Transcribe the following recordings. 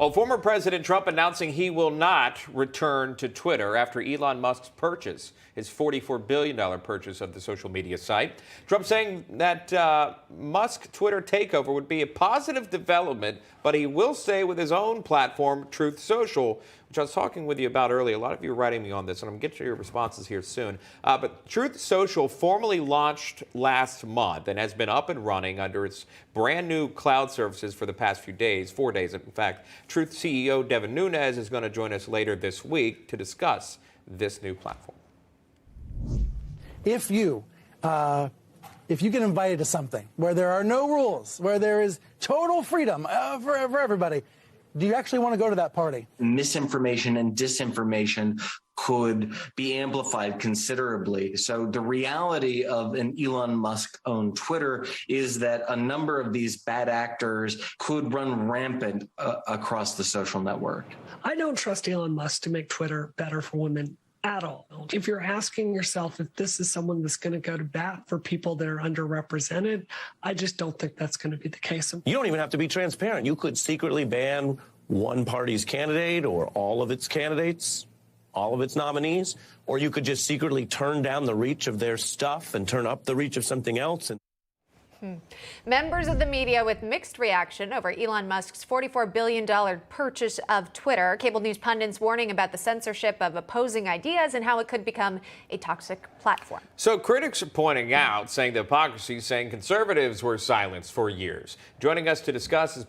Well, former President Trump announcing he will not return to Twitter after Elon Musk's purchase, his $44 billion purchase of the social media site. Trump saying that Musk Twitter takeover would be a positive development, but he will stay with his own platform, Truth Social, which I was talking with you about earlier. A lot of you are writing me on this, and I'm going to get to your responses here soon. But Truth Social formally launched last month and has been up and running under its brand new cloud services for the past few days, 4 days in fact. Truth CEO Devin Nunes is going to join us later this week to discuss this new platform. If you get invited to something where there are no rules, where there is total freedom for everybody, do you actually want to go to that party? Misinformation and disinformation could be amplified considerably. So the reality of an Elon Musk-owned Twitter is that a number of these bad actors could run rampant across the social network. I don't trust Elon Musk to make Twitter better for women at all. If you're asking yourself if this is someone that's going to go to bat for people that are underrepresented, I just don't think that's going to be the case. You don't even have to be transparent. You could secretly ban one party's candidate or all of its candidates, all of its nominees, or you could just secretly turn down the reach of their stuff and turn up the reach of something else. Members of the media with mixed reaction over Elon Musk's $44 billion purchase of Twitter. Cable news pundits warning about the censorship of opposing ideas and how it could become a toxic platform. So critics are pointing out, saying the hypocrisy, saying conservatives were silenced for years. Joining us to discuss is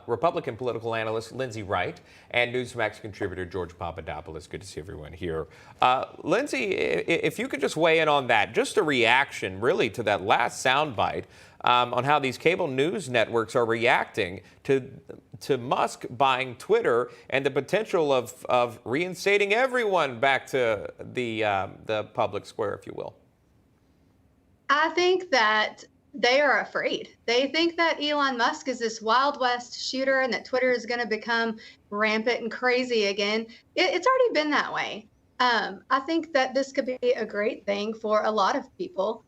Republican political analyst Lindsay Wright and Newsmax contributor George Papadopoulos. Good to see everyone here. Lindsay, if you could just weigh in on that, just a reaction really to that last soundbite on how these cable news networks are reacting to Musk buying Twitter and the potential of reinstating everyone back to the public square, if you will. I think that they are afraid. They think that Elon Musk is this Wild West shooter and that Twitter is going to become rampant and crazy again. It's already been that way. I think that this could be a great thing for a lot of people.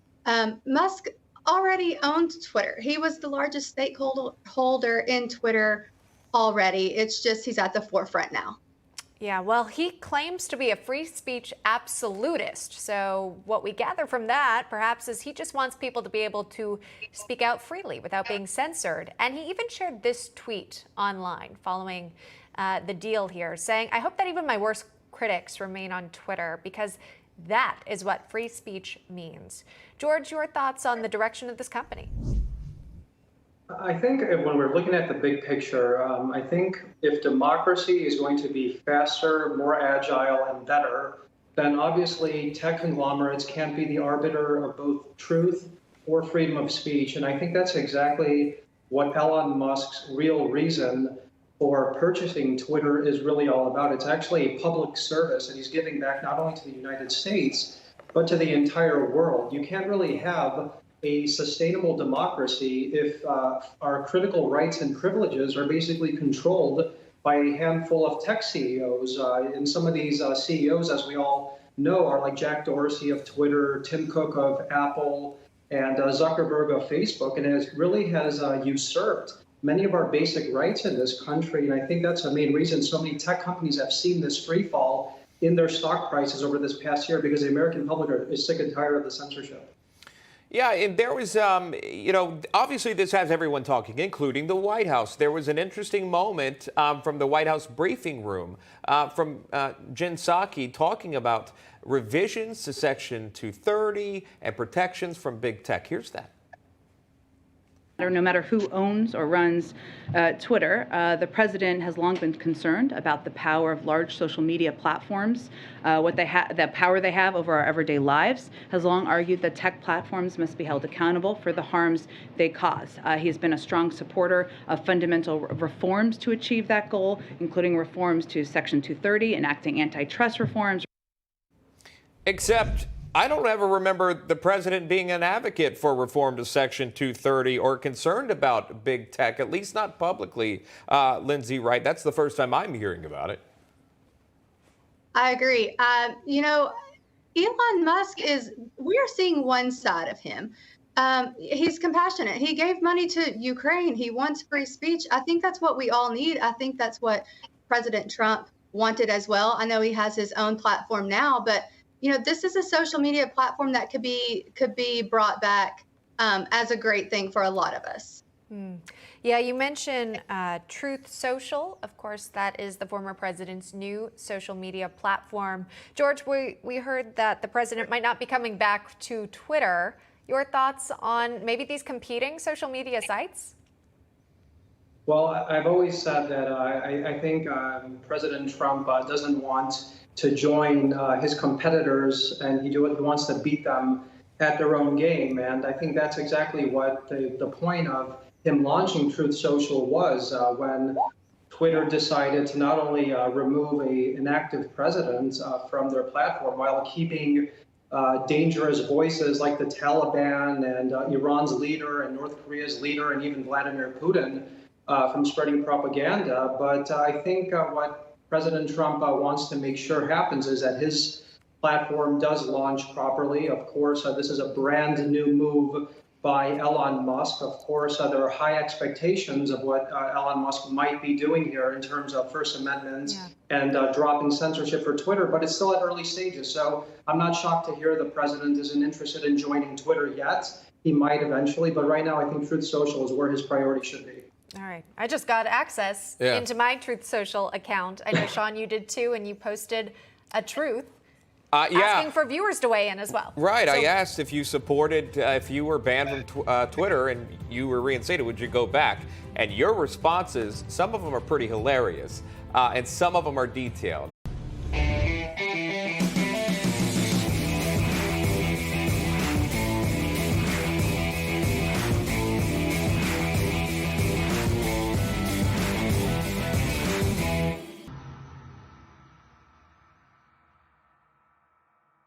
Musk already owned Twitter. He was the largest stakeholder in Twitter already. It's just he's at the forefront now. Yeah, well, he claims to be a free speech absolutist. So what we gather from that, perhaps, is he just wants people to be able to speak out freely without being censored. And he even shared this tweet online following the deal here, saying, "I hope that even my worst critics remain on Twitter because that is what free speech means." George, your thoughts on the direction of this company? I think when we're looking at the big picture, I think if democracy is going to be faster, more agile, and better, then obviously tech conglomerates can't be the arbiter of both truth or freedom of speech. And I think that's exactly what Elon Musk's real reason for purchasing Twitter is really all about. It's actually a public service, and he's giving back not only to the United States, but to the entire world. You can't really have a sustainable democracy if our critical rights and privileges are basically controlled by a handful of tech CEOs. And some of these CEOs, as we all know, are like Jack Dorsey of Twitter, Tim Cook of Apple, and Zuckerberg of Facebook. And it really has usurped many of our basic rights in this country. And I think that's the main reason so many tech companies have seen this free fall in their stock prices over this past year, because the American public is sick and tired of the censorship. Yeah, and there was, obviously this has everyone talking, including the White House. There was an interesting moment from the White House briefing room from Jen Psaki talking about revisions to Section 230 and protections from big tech. Here's that. No matter who owns or runs Twitter, the president has long been concerned about the power of large social media platforms, the power they have over our everyday lives, has long argued that tech platforms must be held accountable for the harms they cause. He has been a strong supporter of fundamental reforms to achieve that goal, including reforms to Section 230, enacting antitrust reforms. Except I don't ever remember the president being an advocate for reform to Section 230 or concerned about big tech, at least not publicly. Lindsay Wright, that's the first time I'm hearing about it. I agree. Elon Musk we're seeing one side of him. He's compassionate. He gave money to Ukraine. He wants free speech. I think that's what we all need. I think that's what President Trump wanted as well. I know he has his own platform now, but this is a social media platform that could be brought back as a great thing for a lot of us. Yeah, you mentioned Truth Social. Of course, that is the former president's new social media platform. George, we heard that the president might not be coming back to Twitter. Your thoughts on maybe these competing social media sites? Well, I've always said that I think President Trump doesn't want to join his competitors, and he wants to beat them at their own game. And I think that's exactly what the point of him launching Truth Social was when Twitter decided to not only remove an active president from their platform while keeping dangerous voices like the Taliban and Iran's leader and North Korea's leader and even Vladimir Putin from spreading propaganda. But I think what President Trump wants to make sure happens is that his platform does launch properly. Of course, this is a brand new move by Elon Musk. Of course, there are high expectations of what Elon Musk might be doing here in terms of First Amendment and dropping censorship for Twitter, but it's still at early stages. So I'm not shocked to hear the president isn't interested in joining Twitter yet. He might eventually, but right now I think Truth Social is where his priority should be. All right. I just got access into my Truth Social account. I know, Sean, you did too, and you posted a truth. Asking for viewers to weigh in as well. Right. So, I asked if you supported, if you were banned from Twitter and you were reinstated, would you go back? And your responses, some of them are pretty hilarious, and some of them are detailed.